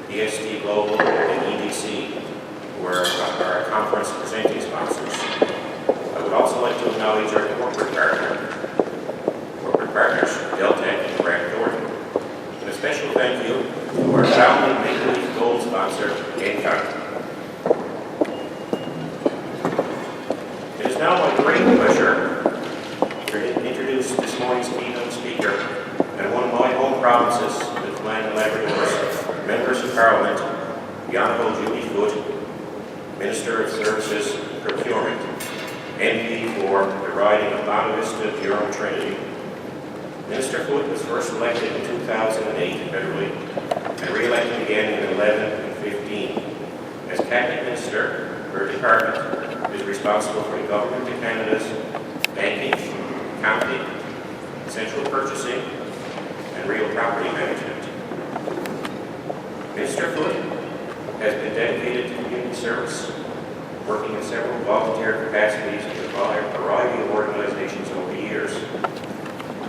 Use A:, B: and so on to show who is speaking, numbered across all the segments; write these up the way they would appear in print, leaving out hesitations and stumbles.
A: EST Global, and EDC, who are our conference presenting sponsors. I would also like to acknowledge our corporate partners, Deltec and Grant Thornton. And a special thank you to our founding Maple Leaf Gold sponsor, Gencar. It is now my great pleasure to introduce this morning's keynote speaker and one of my home provinces, Newfoundland and Labrador's members of Parliament, the Honourable JudyMFoote, Minister of Services and Procurement, MP for the riding of Bonavista, Durham, Trinity. Minister Foote was first elected in 2008 federally and re-elected again in 11 and 15. As Cabinet Minister, her department is responsible for the Government of Canada's banking, accounting, central purchasing, and real property management. Minister Foote has been dedicated to community service, working in several volunteer capacities with a variety of organizations over the years.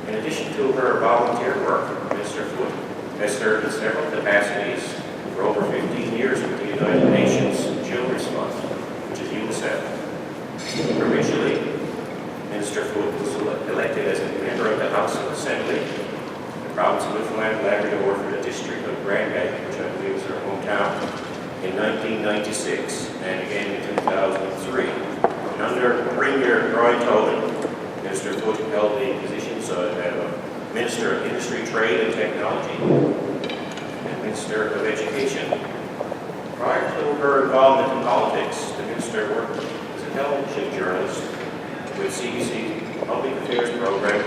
A: In addition to her volunteer work, Minister Foote has served in several capacities for over 15 years with the United Nations Children's Fund, which is UNICEF. Provincially, Minister Foote was elected as a member of the House of Assembly, the province of Newfoundland and Labrador for the district of Grand Bank, which I believe is her hometown, in 1996 and again in 2003. And under Premier Brian Tobin, Minister Foote held the positions of Minister of Industry, Trade and Technology and Minister of Education. Prior to her involvement in politics, the Minister worked as a television journalist with CBC Public Affairs program,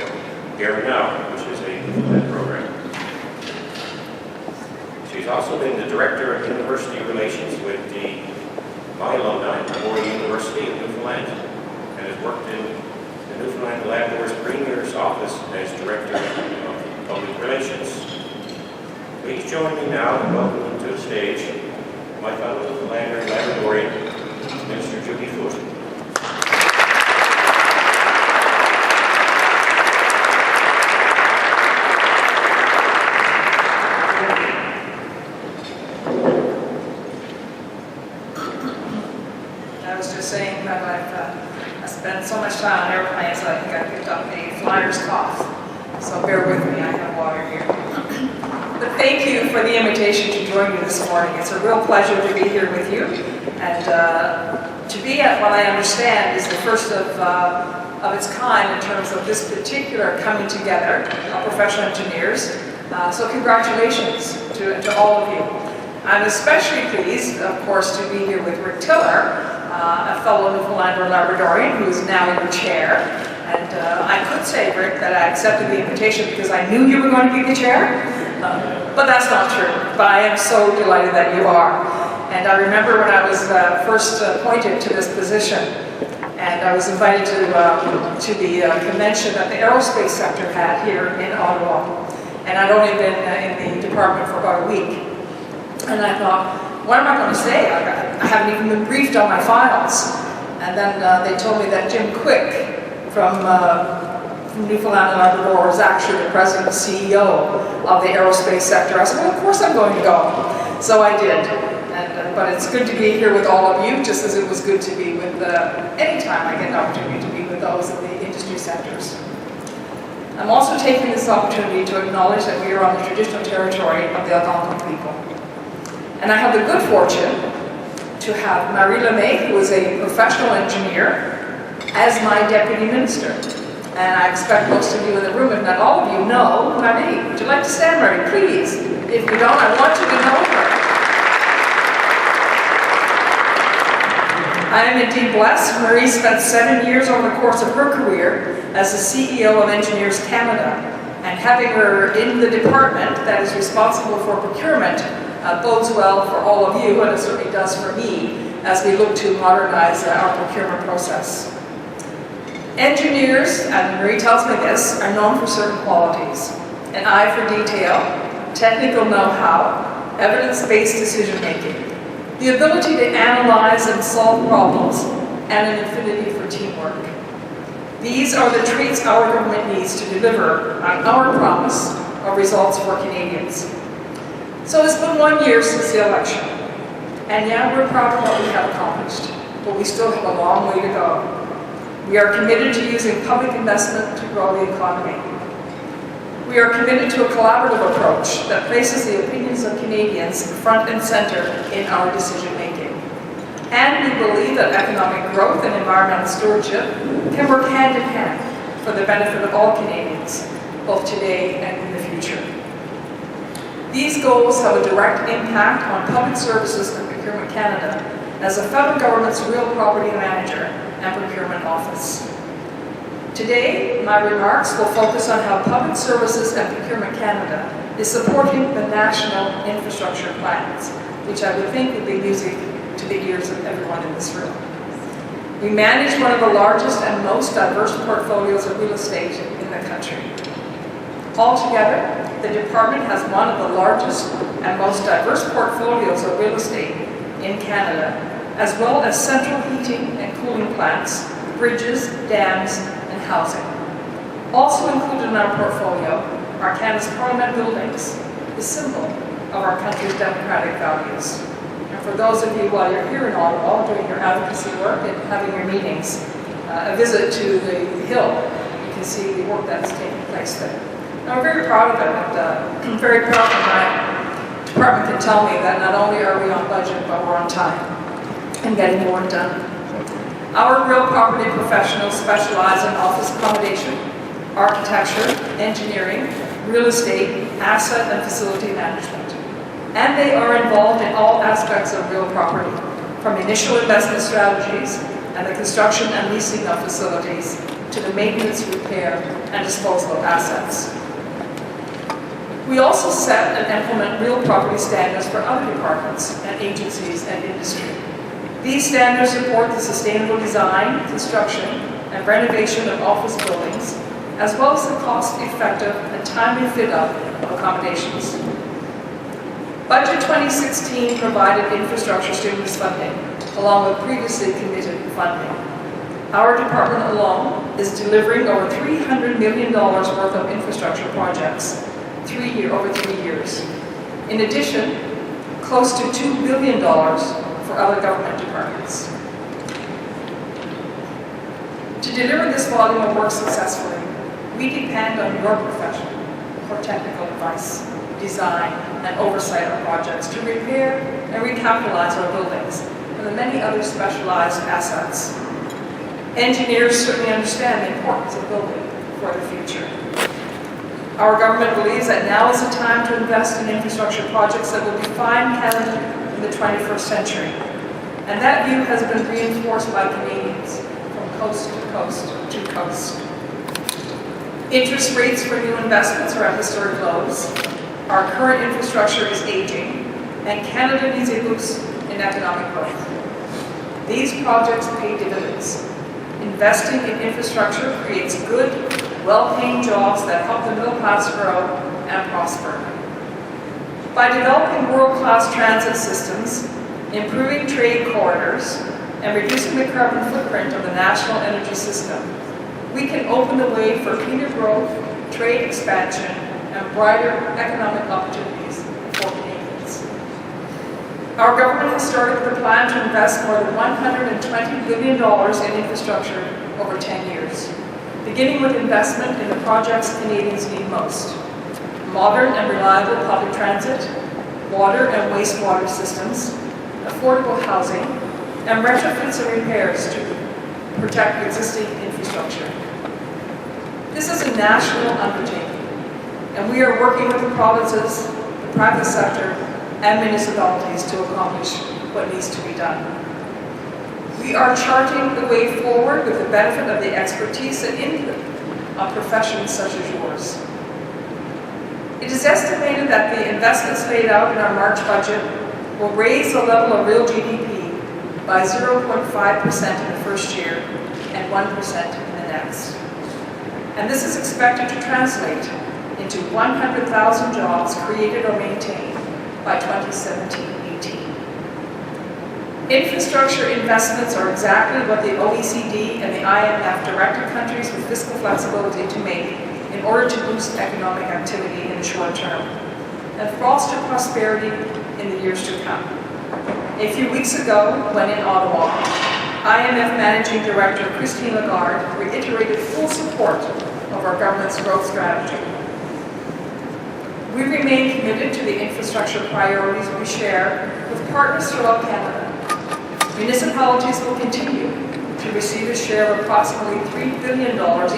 A: Here Now, which is a Newfoundland program. She's also been the Director of University Relations with my alumni, Memorial University of Newfoundland, and has worked in the Newfoundland and Labrador's Premier's Office as Director of Public Relations. Please join me now in welcoming to the stage my fellow Newfoundlander and Labradorian, Minister JudyMFoote.
B: Spent so much time on airplanes that I think I picked up a flyer's cough. So bear with me, I have water here. But thank you for the invitation to join you this morning. It's a real pleasure to be here with you. And to be at what I understand is the first of its kind in terms of this particular coming together of professional engineers. So congratulations to all of you. I'm especially pleased, of course, to be here with Rick Tiller, a fellow Newfoundlander Labradorian who is now in your chair. And I could say, Rick, that I accepted the invitation because I knew you were going to be the chair, but that's not true. But I am so delighted that you are. And I remember when I was first appointed to this position, and I was invited to the convention that the aerospace sector had here in Ottawa. And I'd only been in the department for about a week. And I thought, what am I going to say? I haven't even been briefed on my files. And then they told me that Jim Quick from Newfoundland and Labrador was actually the president and CEO of the aerospace sector. I said, well, of course I'm going to go. So I did. But it's good to be here with all of you, just as it was good to be with, any time I get an opportunity to be with those in the industry sectors. I'm also taking this opportunity to acknowledge that we are on the traditional territory of the Algonquin people. And I have the good fortune to have Marie Lemay, who is a professional engineer, as my deputy minister. And I expect most of you in the room, if not all of you, know Marie. Would you like to stand, Marie, please? If you don't, I want you to know her. I am indeed blessed. Marie spent 7 years over the course of her career as the CEO of Engineers Canada. And having her in the department that is responsible for procurement bodes well for all of you, and it certainly does for me, as we look to modernize our procurement process. Engineers, and Marie tells me this, are known for certain qualities: an eye for detail, technical know-how, evidence-based decision-making, the ability to analyze and solve problems, and an affinity for teamwork. These are the traits our government needs to deliver on our promise of results for Canadians. So it's been 1 year since the election, and yeah, we're proud of what we have accomplished, but we still have a long way to go. We are committed to using public investment to grow the economy. We are committed to a collaborative approach that places the opinions of Canadians front and center in our decision-making. And we believe that economic growth and environmental stewardship can work hand in hand for the benefit of all Canadians, both today and in the future. These goals have a direct impact on Public Services and Procurement Canada as the federal government's real property manager and procurement office. Today, my remarks will focus on how Public Services and Procurement Canada is supporting the national infrastructure plans, which I would think would be music to the ears of everyone in this room. We manage one of the largest and most diverse portfolios of real estate in the country. Altogether, the department has one of the largest and most diverse portfolios of real estate in Canada, as well as central heating and cooling plants, bridges, dams, and housing. Also included in our portfolio are Canada's Parliament buildings, the symbol of our country's democratic values. And for those of you, while you're here in Ottawa doing your advocacy work and having your meetings, a visit to the Hill, you can see the work that's taking place there. And we're very proud of it, and I'm very proud that my department can tell me that not only are we on budget, but we're on time and getting the work done. Our real property professionals specialize in office accommodation, architecture, engineering, real estate, asset and facility management. And they are involved in all aspects of real property, from initial investment strategies and the construction and leasing of facilities to the maintenance, repair, and disposal of assets. We also set and implement real property standards for other departments and agencies and industry. These standards support the sustainable design, construction, and renovation of office buildings, as well as the cost-effective and timely fit-out of accommodations. Budget 2016 provided infrastructure stimulus funding, along with previously committed funding. Our department alone is delivering over $300 million worth of infrastructure projects over 3 years. In addition, close to $2 billion for other government departments. To deliver this volume of work successfully, we depend on your profession for technical advice, design, and oversight of projects to repair and recapitalize our buildings and the many other specialized assets. Engineers certainly understand the importance of building for the future. Our government believes that now is the time to invest in infrastructure projects that will define Canada in the 21st century. And that view has been reinforced by Canadians from coast to coast to coast. Interest rates for new investments are at historic lows. Our current infrastructure is aging, and Canada needs a boost in economic growth. These projects pay dividends. Investing in infrastructure creates good, well-paying jobs that help the middle class grow and prosper. By developing world-class transit systems, improving trade corridors, and reducing the carbon footprint of the national energy system, we can open the way for cleaner growth, trade expansion, and brighter economic opportunities for Canadians. Our government has started with a plan to invest more than $120 billion in infrastructure over 10 years, beginning with investment in the projects Canadians need most: modern and reliable public transit, water and wastewater systems, affordable housing, and retrofits and repairs to protect existing infrastructure. This is a national undertaking, and we are working with the provinces, the private sector, and municipalities to accomplish what needs to be done. We are charting the way forward with the benefit of the expertise and input of professions such as yours. It is estimated that the investments laid out in our March budget will raise the level of real GDP by 0.5% in the first year and 1% in the next. And this is expected to translate into 100,000 jobs created or maintained by 2017-18. Infrastructure investments are exactly what the OECD and the IMF directed countries with fiscal flexibility to make in order to boost economic activity in the short term. and foster prosperity in the years to come. A few weeks ago, when in Ottawa, IMF Managing Director Christine Lagarde reiterated full support of our government's growth strategy. We remain committed to the infrastructure priorities we share with partners throughout Canada. Municipalities will continue to receive a share of approximately $3 billion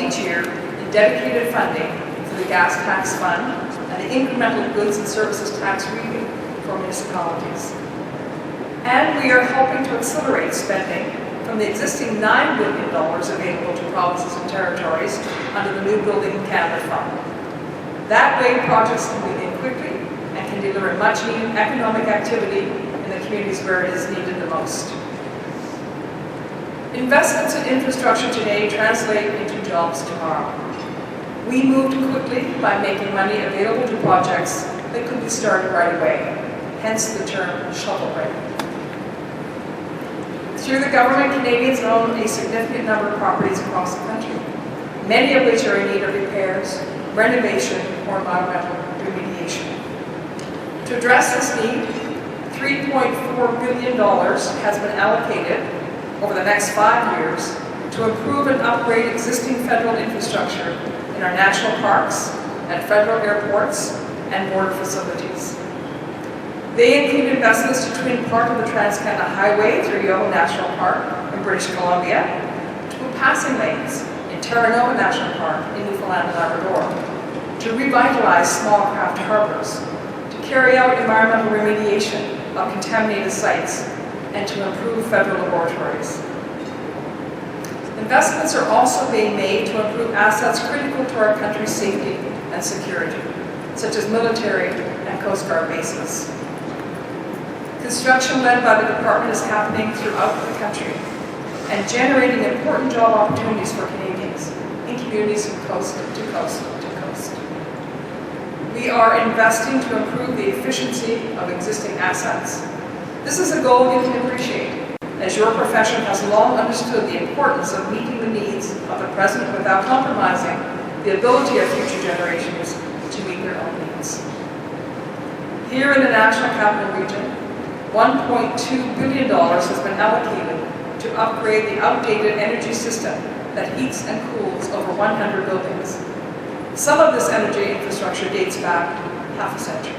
B: each year in dedicated funding for the gas tax fund and the incremental goods and services tax rebate for municipalities. And we are helping to accelerate spending from the existing $9 billion available to provinces and territories under the New Building Canada Fund. That way, projects can begin quickly and can deliver much-needed economic activity in the communities where it is needed the most. Investments in infrastructure today translate into jobs tomorrow. We moved quickly by making money available to projects that could be started right away, hence the term shovel-ready. Through the government, Canadians own a significant number of properties across the country, many of which are in need of repairs, renovation, or environmental remediation. To address this need, $3.4 billion has been allocated over the next 5 years to improve and upgrade existing federal infrastructure in our national parks, at federal airports, and border facilities. They include investments to twin part of the Trans-Canada Highway through Yoho National Park in British Columbia, to put passing lanes in Terranova National Park in Newfoundland and Labrador, to revitalize small craft harbors, to carry out environmental remediation of contaminated sites, and to improve federal laboratories. Investments are also being made to improve assets critical to our country's safety and security, such as military and Coast Guard bases. Construction led by the department is happening throughout the country and generating important job opportunities for Canadians in communities from coast to coast to coast. We are investing to improve the efficiency of existing assets. This is a goal you can appreciate, as your profession has long understood the importance of meeting the needs of the present without compromising the ability of future generations to meet their own needs. Here in the National Capital Region, $1.2 billion has been allocated to upgrade the outdated energy system that heats and cools over 100 buildings. Some of this energy infrastructure dates back half a century.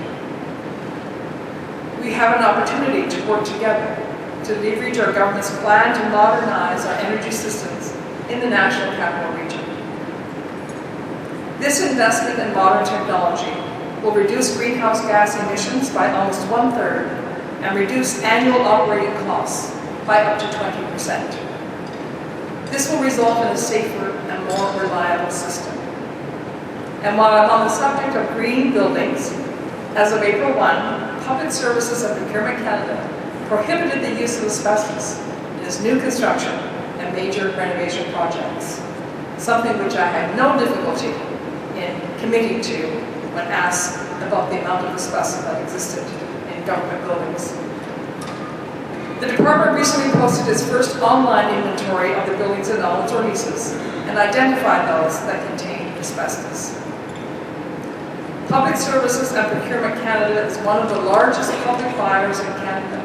B: We have an opportunity to work together to leverage our government's plan to modernize our energy systems in the National Capital Region. This investment in modern technology will reduce greenhouse gas emissions by almost 1/3 and reduce annual operating costs by up to 20%. This will result in a safer and more reliable system. And while I'm on the subject of green buildings, as of April 1, Public Services and Procurement Canada prohibited the use of asbestos in its new construction and major renovation projects, something which I had no difficulty in committing to when asked about the amount of asbestos that existed in government buildings. The department recently posted its first online inventory of the buildings it owns or leases and identified those that contained asbestos. Public Services and Procurement Canada is one of the largest public buyers in Canada,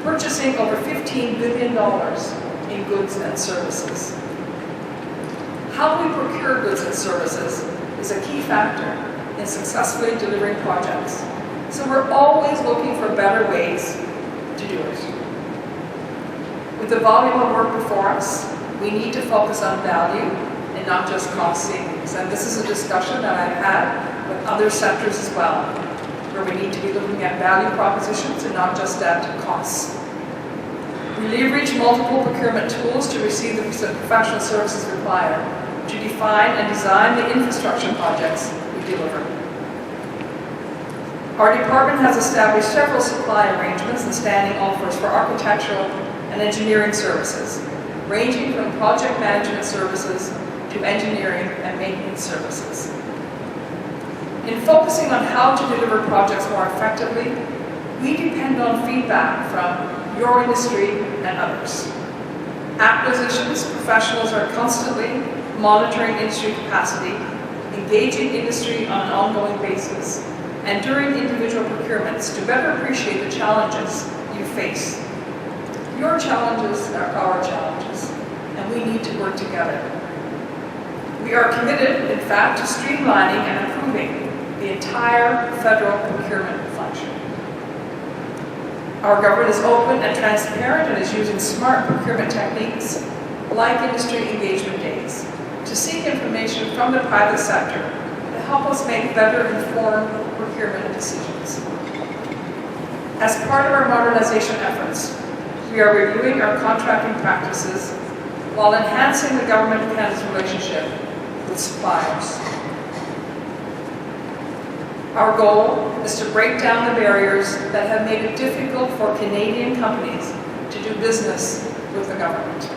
B: purchasing over $15 billion in goods and services. How we procure goods and services is a key factor in successfully delivering projects, so we're always looking for better ways to do it. With the volume of work before us, we need to focus on value and not just cost savings. And this is a discussion that I've had with other sectors as well, where we need to be looking at value propositions and not just at costs. We leverage multiple procurement tools to receive the professional services required to define and design the infrastructure projects we deliver. Our department has established several supply arrangements and standing offers for architectural and engineering services, ranging from project management services to engineering and maintenance services. In focusing on how to deliver projects more effectively, we depend on feedback from your industry and others. Acquisitions professionals are constantly monitoring industry capacity, engaging industry on an ongoing basis, and during individual procurements to better appreciate the challenges you face. Your challenges are our challenges, and we need to work together. We are committed, in fact, to streamlining and improving the entire federal procurement function. Our government is open and transparent and is using smart procurement techniques like industry engagement days to seek information from the private sector to help us make better informed procurement decisions. As part of our modernization efforts, we are reviewing our contracting practices while enhancing the Government of Canada's relationship with suppliers. Our goal is to break down the barriers that have made it difficult for Canadian companies to do business with the government.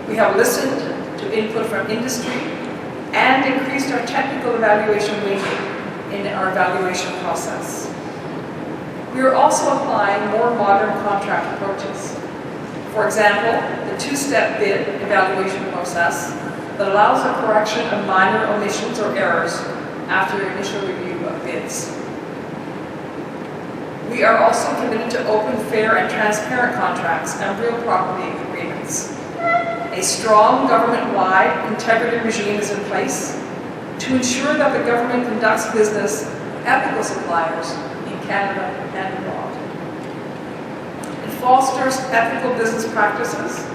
B: We have listened to input from industry and increased our technical evaluation weighting in our evaluation process. We are also applying more modern contract approaches. For example, the two-step bid evaluation process that allows the correction of minor omissions or errors after initial review of bids. We are also committed to open, fair, and transparent contracts and real property agreements. A strong government-wide integrity regime is in place to ensure that the government conducts business with ethical suppliers in Canada and abroad. It fosters ethical business practices,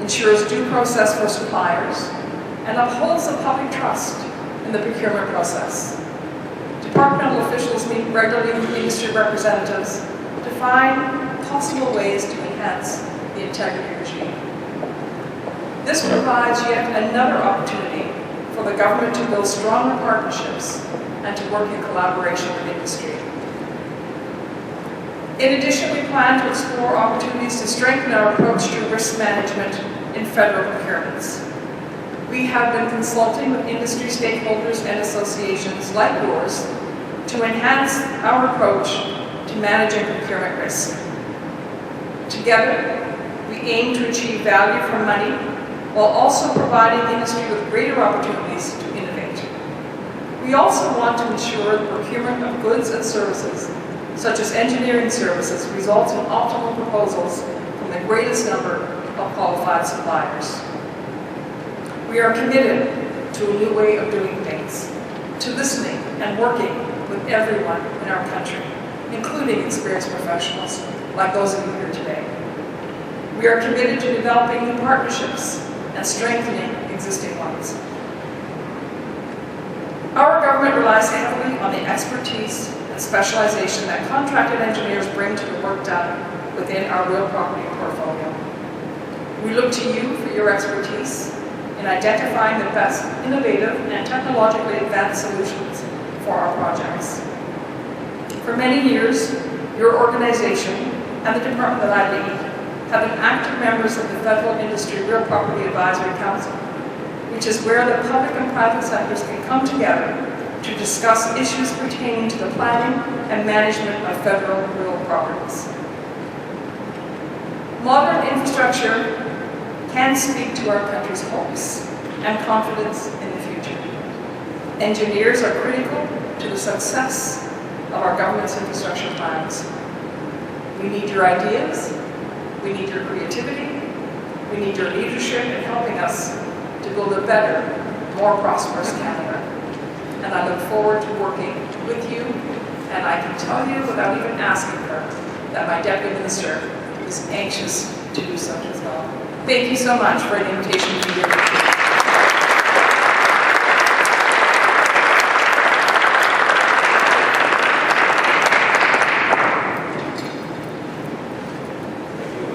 B: ensures due process for suppliers, and upholds the public trust in the procurement process. Departmental officials meet regularly with industry representatives to find possible ways to enhance the integrity regime. This provides yet another opportunity for the government to build stronger partnerships and to work in collaboration with industry. In addition, we plan to explore opportunities to strengthen our approach to risk management in federal procurements. We have been consulting with industry stakeholders and associations like yours to enhance our approach to managing procurement risk. Together, we aim to achieve value for money while also providing industry with greater opportunities to innovate. We also want to ensure the procurement of goods and services, such as engineering services, results in optimal proposals from the greatest number of qualified suppliers. We are committed to a new way of doing things, to listening and working with everyone in our country, including experienced professionals like those of you here today. We are committed to developing new partnerships and strengthening existing ones. Our government relies heavily on the expertise and specialization that contracted engineers bring to the work done within our real property portfolio. We look to you for your expertise in identifying the best innovative and technologically advanced solutions for our projects. For many years, your organization and the department that I lead have been active members of the Federal Industry Real Property Advisory Council, which is where the public and private sectors can come together to discuss issues pertaining to the planning and management of federal real properties. Modern infrastructure can speak to our country's hopes and confidence in the future. Engineers are critical to the success of our government's infrastructure plans. We need your ideas, we need your creativity, we need your leadership in helping us to build a better, more prosperous Canada. And I look forward to working with you, and I can tell you without even asking her that my Deputy Minister is anxious to do so as well. Thank you so much for the invitation to be here.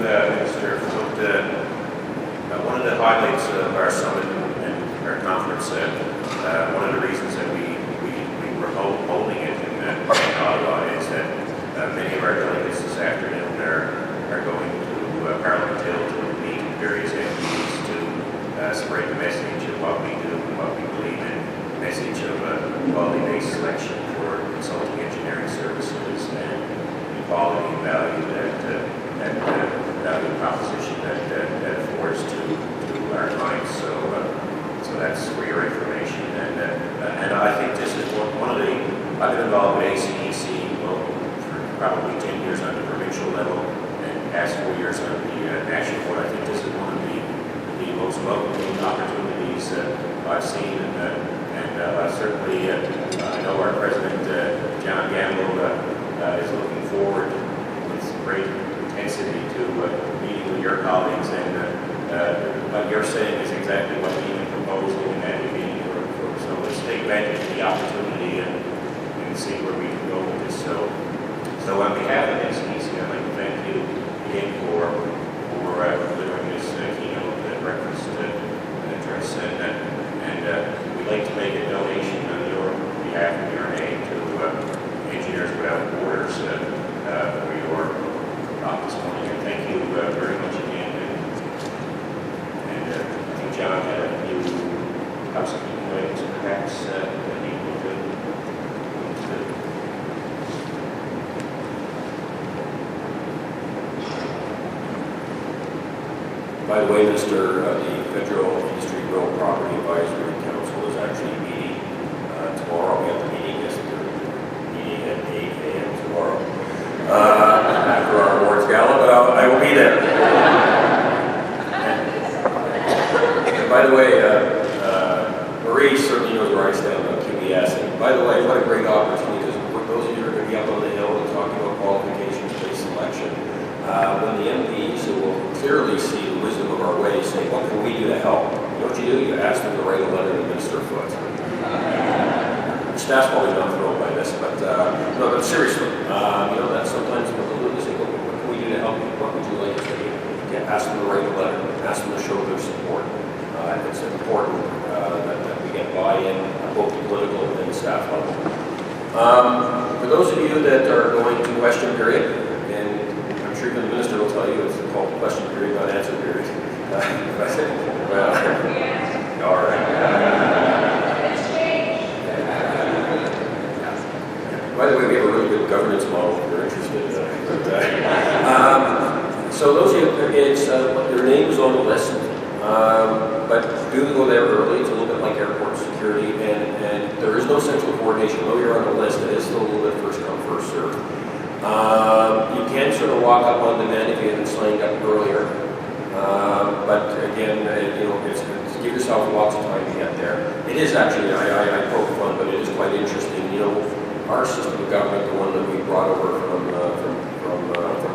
A: Minister Foote, one of the highlights of our summit and our conference, one of the reasons that we were holding it in Ottawa is that many of our delegates this afternoon are going to Parliament Hill to meet various MPs to spread the message of what we do and what we believe in, the message of quality-based selection for consulting engineering services and equality and value that value proposition that affords to our clients. So that's for your information. And I think this is one of the, I've been involved with I've seen, and certainly I know our President, John Gamble, is looking forward with great intensity to meeting with your colleagues, and what you're saying is exactly what we've been proposing and advocating for. So let's take advantage of the opportunity and see where we can go with this. So on behalf of NCDC, I'd like to thank you again for delivering this keynote breakfast address, and we'd like to make a donation on your behalf of your name to Engineers Without Borders for your talk this morning. And thank you very much again. And I think John had a few housekeeping items perhaps that he will do.
C: By the way, Mr. The Federal Industry Real Property Advisory Council is actually meeting tomorrow. We have the meeting meeting at 8 a.m. tomorrow after our awards gala, but I will be there. And by the way, Marie certainly knows where I stand on QBS. And by the way, what a great opportunity, because for those of you who are going to be up on the hill and talking about qualifications-based selection, when the MPs will clearly see the wisdom of our ways, say, what can we do to help? You know what you do? You ask them to write a letter to Minister Foote. The staff's probably not thrilled by this, but no, but seriously, that's sometimes what they'll do. They say, what can we do to help you? What would you like to do? Ask them to write a letter, ask them to show their support. It's important that we get buy-in at both the political and staff level. For those of you that are going to question period, and I'm sure the minister will tell you it's called question period, not answer period. Well, all right.
B: It's changed.
C: By the way, we have a really good governance model if you're interested. So those of you, your name is on the list, but do go there early. It's a little bit like airport security, and there is no central coordination. Though you're on the list, it is still a little bit first come, first served. You can sort of walk up on demand if you haven't signed up earlier. But again, it's give yourself lots of time to get there. It is actually, I poke fun, but it is quite interesting. Our system of government, the one that we brought over from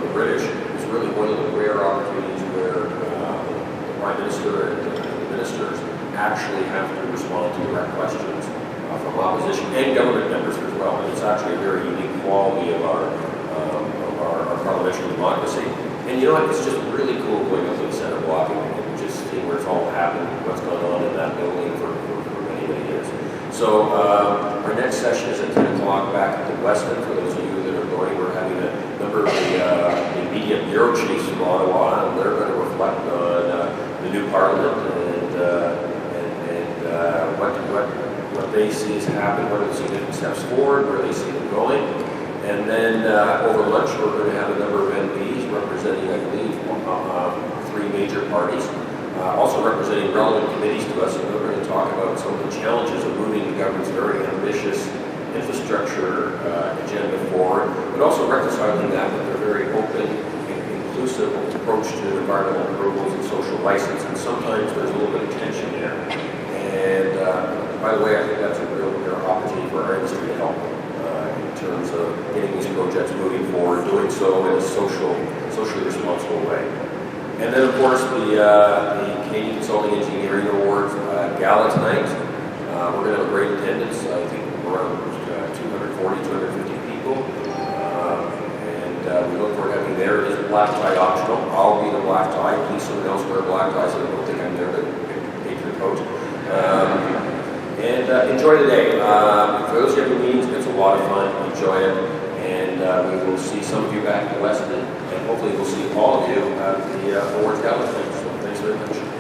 C: the British, is really one of the rare opportunities where the Prime Minister and the ministers actually have to respond to direct questions from opposition and government members as well. And it's actually a very unique quality of our parliamentary democracy. And it's just really cool going up to the Senate block and just seeing where it's all happened, what's going on in that building for many, many years. So our next session is at 10 o'clock back at the Westin. For those of you that are going, we're having a number of the immediate bureau chiefs from Ottawa, and they're going to reflect on the new parliament and what they see has happened, what are the significant steps forward, where they see them going. And then over lunch, we're going to have a number of MPs representing, I believe, 3 major parties, also representing relevant committees to us, and we're going to talk about some of the challenges of moving the government's very ambitious infrastructure agenda forward, but also reconciling that with a very open, inclusive approach to environmental approvals and social license. And sometimes there's a little bit of tension there. And by the way, I think that's a real opportunity for our industry to help in terms of getting these projects moving forward, doing so in a socially responsible way. And then, of course, the Canadian Consulting Engineering Awards gala tonight. We're going to have a great attendance. I think around 240, 250 people. And we look forward to having you there. It is black tie optional. I'll be the black tie. Please, someone else wear black ties. I don't think I'm there to pay for the coat. And enjoy the day. For those of you who have meetings, it's a lot of fun. Enjoy it. And we will see some of you back in the West, and hopefully we'll see all of you at the awards gala. So thanks very much.